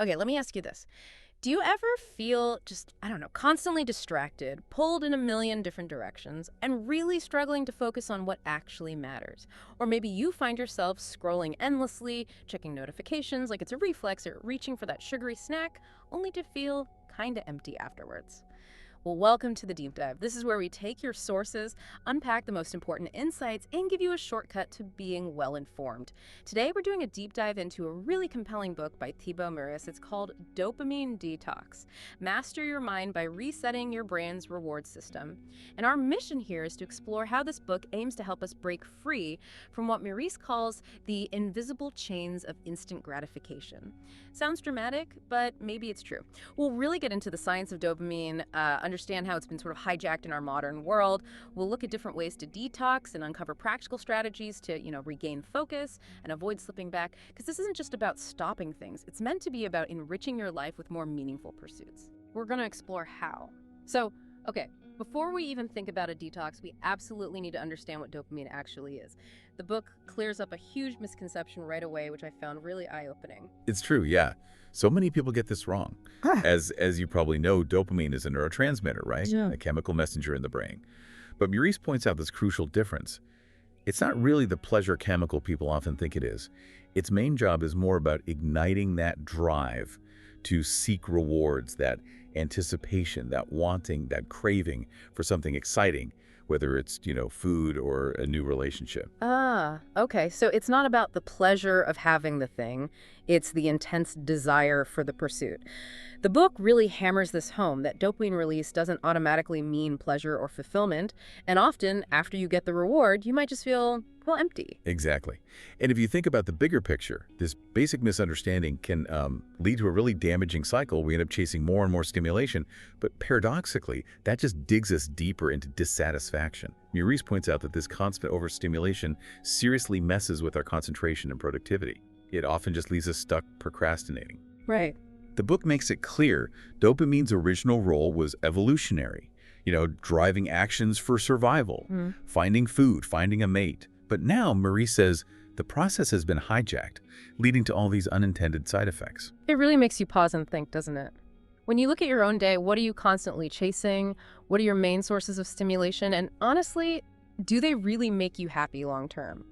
Okay, let me ask you this. Do you ever feel just, I don't know, constantly distracted, pulled in a million different directions, and really struggling to focus on what actually matters? Or maybe you find yourself scrolling endlessly, checking notifications like it's a reflex, or reaching for that sugary snack, only to feel kind of empty afterwards. Well, welcome to the Deep Dive. This is where we take your sources, unpack the most important insights, and give you a shortcut to being well-informed. Today, we're doing a deep dive into a really compelling book by Thibaut Meurisse. It's called Dopamine Detox. Master your mind by resetting your brain's reward system. And our mission here is to explore how this book aims to help us break free from what Meurisse calls the invisible chains of instant gratification. Sounds dramatic, but maybe it's true. We'll really get into the science of dopamine, understand how it's been sort of hijacked in our modern world. We'll look at different ways to detox and uncover practical strategies to, regain focus and avoid slipping back. Because this isn't just about stopping things. It's meant to be about enriching your life with more meaningful pursuits. We're going to explore how. So, okay, before we even think about a detox, we absolutely need to understand what dopamine actually is. The book clears up a huge misconception right away, which I found really eye-opening. It's true, yeah. So many people get this wrong. As you probably know, dopamine is a neurotransmitter, right? Yeah. A chemical messenger in the brain. But Meurisse points out this crucial difference. It's not really the pleasure chemical people often think it is. Its main job is more about igniting that drive to seek rewards, that anticipation, that wanting, that craving for something exciting, whether it's, food or a new relationship. Ah, okay. So it's not about the pleasure of having the thing. It's the intense desire for the pursuit. The book really hammers this home, that dopamine release doesn't automatically mean pleasure or fulfillment. And often, after you get the reward, you might just feel, empty. Exactly. And if you think about the bigger picture, this basic misunderstanding can lead to a really damaging cycle. We end up chasing more and more stimulation, but paradoxically, that just digs us deeper into dissatisfaction. Meurisse points out that this constant overstimulation seriously messes with our concentration and productivity. It often just leaves us stuck procrastinating. Right. The book makes it clear dopamine's original role was evolutionary, driving actions for survival, finding food, finding a mate. But now, Meurisse says, the process has been hijacked, leading to all these unintended side effects. It really makes you pause and think, doesn't it? When you look at your own day, what are you constantly chasing? What are your main sources of stimulation? And honestly, do they really make you happy long term?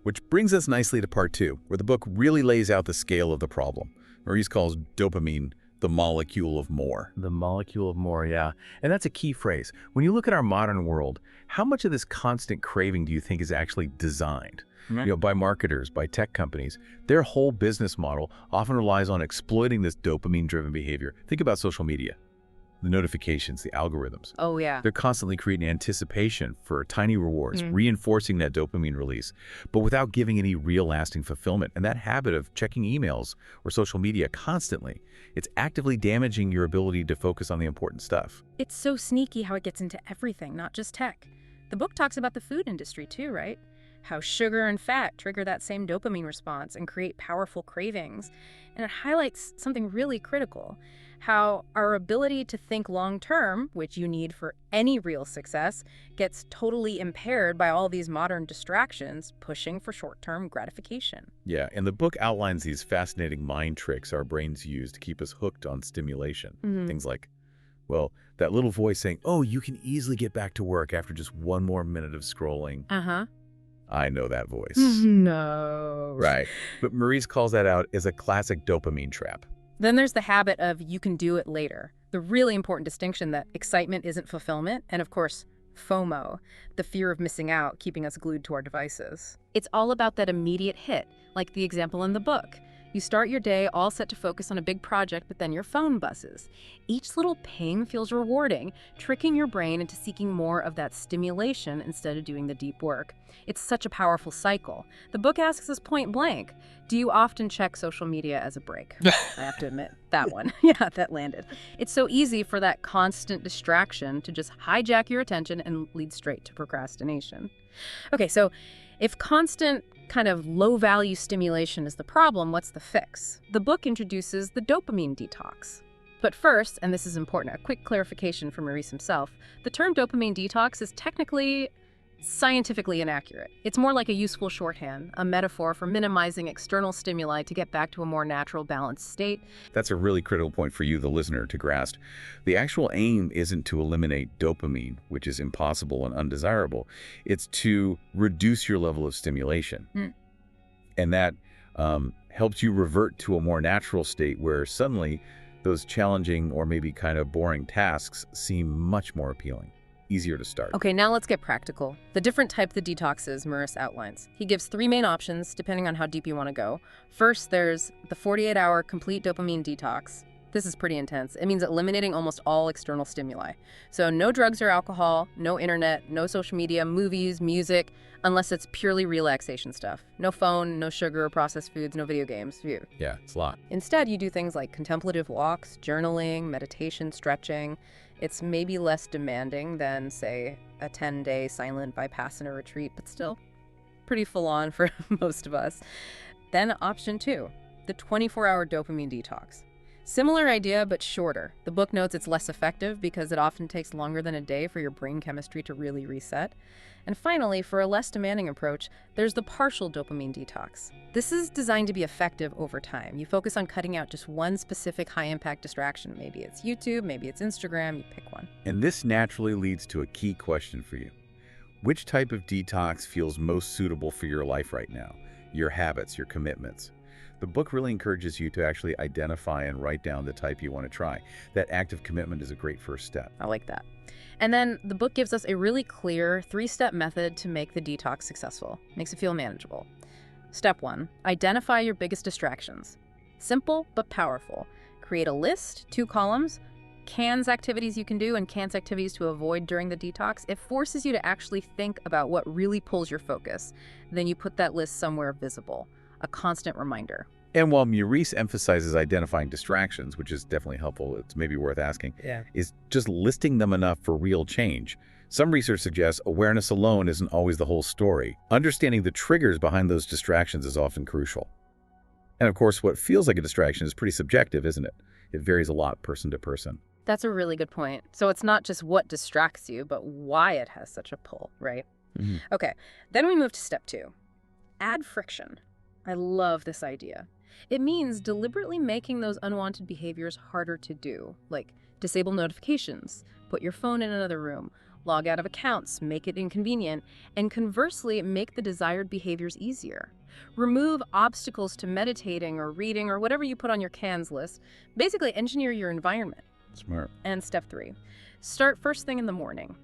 Which brings us nicely to part 2, where the book really lays out the scale of the problem. Meurisse calls dopamine the molecule of more. The molecule of more, yeah. And that's a key phrase. When you look at our modern world, how much of this constant craving do you think is actually designed? By marketers, by tech companies? Their whole business model often relies on exploiting this dopamine-driven behavior. Think about social media. The notifications, the algorithms. Oh, yeah. They're constantly creating anticipation for tiny rewards, reinforcing that dopamine release, but without giving any real lasting fulfillment. And that habit of checking emails or social media constantly, it's actively damaging your ability to focus on the important stuff. It's so sneaky how it gets into everything, not just tech. The book talks about the food industry too, right? How sugar and fat trigger that same dopamine response and create powerful cravings. And it highlights something really critical, how our ability to think long-term, which you need for any real success, gets totally impaired by all these modern distractions pushing for short-term gratification. Yeah, and the book outlines these fascinating mind tricks our brains use to keep us hooked on stimulation. Things like, that little voice saying, oh, you can easily get back to work after just one more minute of scrolling. I know that voice. No. Right. But Meurisse calls that out as a classic dopamine trap. Then there's the habit of you can do it later. The really important distinction that excitement isn't fulfillment, and of course, FOMO, the fear of missing out, keeping us glued to our devices. It's all about that immediate hit, like the example in the book. You start your day all set to focus on a big project, but then your phone buzzes. Each little ping feels rewarding, tricking your brain into seeking more of that stimulation instead of doing the deep work. It's such a powerful cycle. The book asks us point blank, do you often check social media as a break? I have to admit, that one. Yeah, that landed. It's so easy for that constant distraction to just hijack your attention and lead straight to procrastination. Okay, so if constant kind of low-value stimulation is the problem, what's the fix? The book introduces the dopamine detox. But first, and this is important, a quick clarification from Meurisse himself, the term dopamine detox is technically scientifically inaccurate. It's more like a useful shorthand, a metaphor for minimizing external stimuli to get back to a more natural, balanced state. That's a really critical point for you, the listener, to grasp. The actual aim isn't to eliminate dopamine, which is impossible and undesirable. It's to reduce your level of stimulation. And that helps you revert to a more natural state where suddenly those challenging or maybe kind of boring tasks seem much more appealing. Easier to start. Okay, now let's get practical. The different type of detoxes Meurisse outlines. He gives 3 main options depending on how deep you want to go. First, there's the 48-hour complete dopamine detox. This is pretty intense. It means eliminating almost all external stimuli. So no drugs or alcohol, no internet, no social media, movies, music, unless it's purely relaxation stuff. No phone, no sugar, processed foods, no video games. Phew. Yeah, it's a lot. Instead, you do things like contemplative walks, journaling, meditation, stretching. It's maybe less demanding than, say, a 10-day silent Vipassana retreat, but still pretty full-on for most of us. Then option 2, the 24-hour dopamine detox. Similar idea, but shorter. The book notes it's less effective because it often takes longer than a day for your brain chemistry to really reset. And finally, for a less demanding approach, there's the partial dopamine detox. This is designed to be effective over time. You focus on cutting out just one specific high-impact distraction. Maybe it's YouTube, maybe it's Instagram, you pick one. And this naturally leads to a key question for you. Which type of detox feels most suitable for your life right now? Your habits, your commitments? The book really encourages you to actually identify and write down the type you want to try. That act of commitment is a great first step. I like that. And then the book gives us a really clear 3-step method to make the detox successful. Makes it feel manageable. Step 1, identify your biggest distractions. Simple but powerful. Create a list, 2 columns, cans activities you can do and cans activities to avoid during the detox. It forces you to actually think about what really pulls your focus. Then you put that list somewhere visible. A constant reminder. And while Meurisse emphasizes identifying distractions, which is definitely helpful, it's maybe worth asking, is just listing them enough for real change? Some research suggests awareness alone isn't always the whole story. Understanding the triggers behind those distractions is often crucial. And of course, what feels like a distraction is pretty subjective, isn't it? It varies a lot person to person. That's a really good point. So it's not just what distracts you, but why it has such a pull, right? Okay, then we move to step 2. Add friction. I love this idea. It means deliberately making those unwanted behaviors harder to do, like disable notifications, put your phone in another room, log out of accounts, make it inconvenient, and conversely, make the desired behaviors easier. Remove obstacles to meditating or reading or whatever you put on your cans list. Basically, engineer your environment. Smart. And step 3, start first thing in the morning.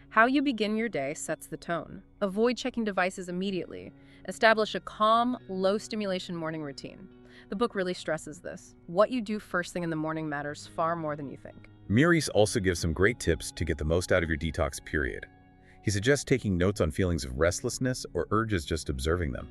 How you begin your day sets the tone. Avoid checking devices immediately. Establish a calm, low-stimulation morning routine. The book really stresses this. What you do first thing in the morning matters far more than you think. Meurisse also gives some great tips to get the most out of your detox period. He suggests taking notes on feelings of restlessness or urges, just observing them.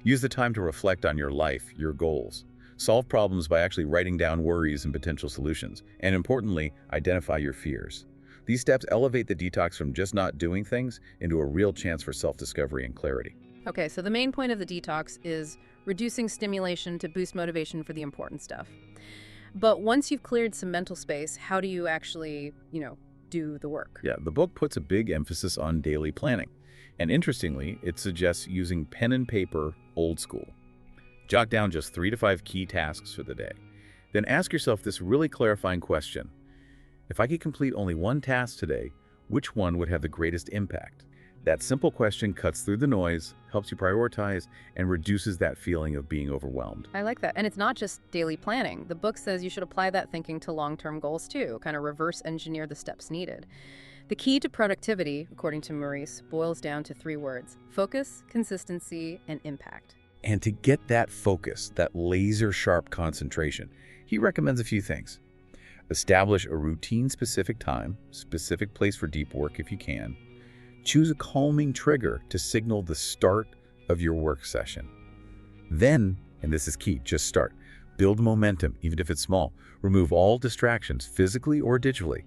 Use the time to reflect on your life, your goals. Solve problems by actually writing down worries and potential solutions. And importantly, identify your fears. These steps elevate the detox from just not doing things into a real chance for self-discovery and clarity. Okay, so the main point of the detox is reducing stimulation to boost motivation for the important stuff. But once you've cleared some mental space, how do you actually, do the work? Yeah, the book puts a big emphasis on daily planning. And interestingly, it suggests using pen and paper old school. Jot down just 3 to 5 key tasks for the day. Then ask yourself this really clarifying question. If I could complete only one task today, which one would have the greatest impact? That simple question cuts through the noise, helps you prioritize, and reduces that feeling of being overwhelmed. I like that. And it's not just daily planning. The book says you should apply that thinking to long-term goals too, kind of reverse engineer the steps needed. The key to productivity, according to Meurisse, boils down to 3 words: focus, consistency, and impact. And to get that focus, that laser-sharp concentration, he recommends a few things. Establish a routine-specific time, specific place for deep work if you can. Choose a calming trigger to signal the start of your work session. Then, and this is key, just start. Build momentum, even if it's small. Remove all distractions, physically or digitally,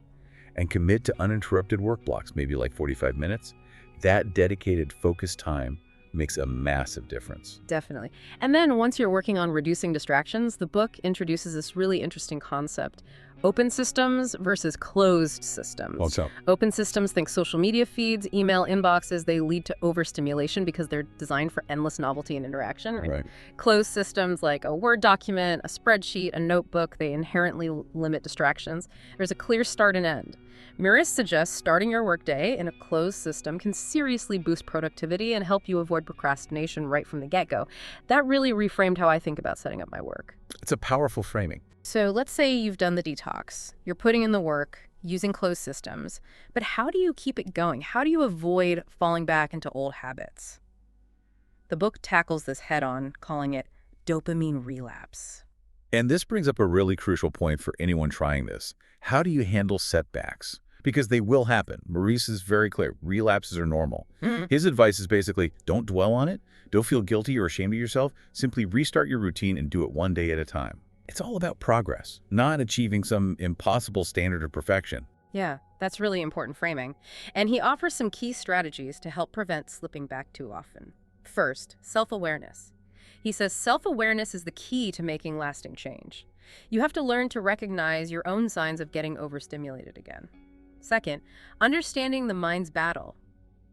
and commit to uninterrupted work blocks, maybe like 45 minutes. That dedicated focused time makes a massive difference. Definitely. And then once you're working on reducing distractions, the book introduces this really interesting concept, Open systems versus closed systems. What's up? Open systems, think social media feeds, email inboxes, they lead to overstimulation because they're designed for endless novelty and interaction. Right. Closed systems like a Word document, a spreadsheet, a notebook, they inherently limit distractions. There's a clear start and end. Meurisse suggests starting your workday in a closed system can seriously boost productivity and help you avoid procrastination right from the get-go. That really reframed how I think about setting up my work. It's a powerful framing. So let's say you've done the detox. You're putting in the work, using closed systems. But how do you keep it going? How do you avoid falling back into old habits? The book tackles this head-on, calling it dopamine relapse. And this brings up a really crucial point for anyone trying this. How do you handle setbacks? Because they will happen. Meurisse is very clear. Relapses are normal. His advice is basically, don't dwell on it. Don't feel guilty or ashamed of yourself. Simply restart your routine and do it one day at a time. It's all about progress, not achieving some impossible standard of perfection. Yeah, that's really important framing. And he offers some key strategies to help prevent slipping back too often. First, self-awareness. He says self-awareness is the key to making lasting change. You have to learn to recognize your own signs of getting overstimulated again. Second, understanding the mind's battle.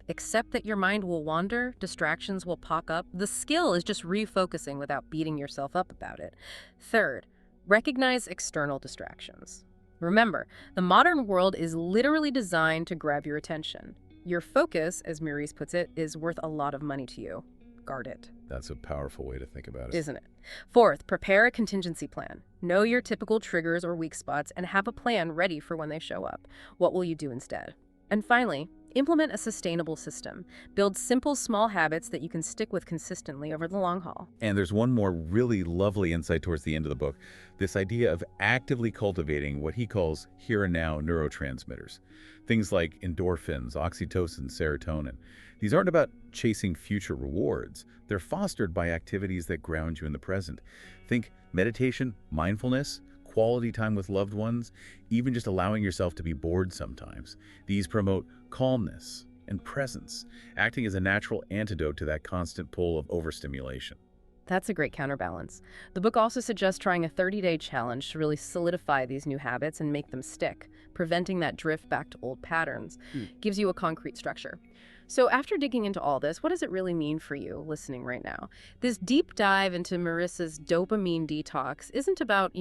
Accept that your mind will wander, distractions will pop up. The skill is just refocusing without beating yourself up about it. Third, recognize external distractions. Remember, the modern world is literally designed to grab your attention. Your focus, as Meurisse puts it, is worth a lot of money to you. Guard it. That's a powerful way to think about it. Isn't it? Fourth, prepare a contingency plan. Know your typical triggers or weak spots and have a plan ready for when they show up. What will you do instead? And finally, implement a sustainable system. Build simple, small habits that you can stick with consistently over the long haul. And there's one more really lovely insight towards the end of the book. This idea of actively cultivating what he calls here and now neurotransmitters. Things like endorphins, oxytocin, serotonin. These aren't about chasing future rewards. They're fostered by activities that ground you in the present. Think meditation, mindfulness, quality time with loved ones, even just allowing yourself to be bored sometimes. These promote calmness and presence, acting as a natural antidote to that constant pull of overstimulation. That's a great counterbalance. The book also suggests trying a 30-day challenge to really solidify these new habits and make them stick, preventing that drift back to old patterns. Gives you a concrete structure. So after digging into all this, what does it really mean for you listening right now? This deep dive into Meurisse's dopamine detox isn't about,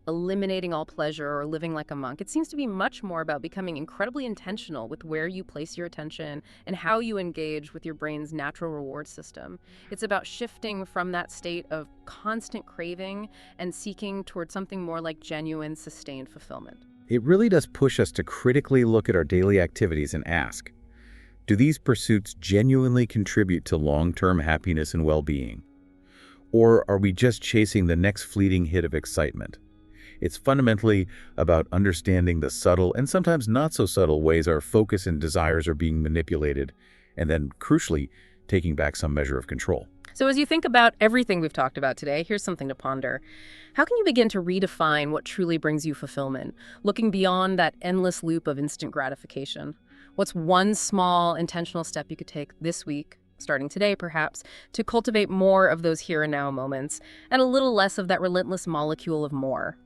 eliminating all pleasure or living like a monk. It seems to be much more about becoming incredibly intentional with where you place your attention and how you engage with your brain's natural reward system. It's about shifting from that state of constant craving and seeking towards something more like genuine, sustained fulfillment. It really does push us to critically look at our daily activities and ask, do these pursuits genuinely contribute to long-term happiness and well-being? Or are we just chasing the next fleeting hit of excitement? It's fundamentally about understanding the subtle and sometimes not so subtle ways our focus and desires are being manipulated, and then, crucially, taking back some measure of control. So as you think about everything we've talked about today, here's something to ponder. How can you begin to redefine what truly brings you fulfillment, looking beyond that endless loop of instant gratification? What's one small, intentional step you could take this week, starting today perhaps, to cultivate more of those here and now moments and a little less of that relentless molecule of more?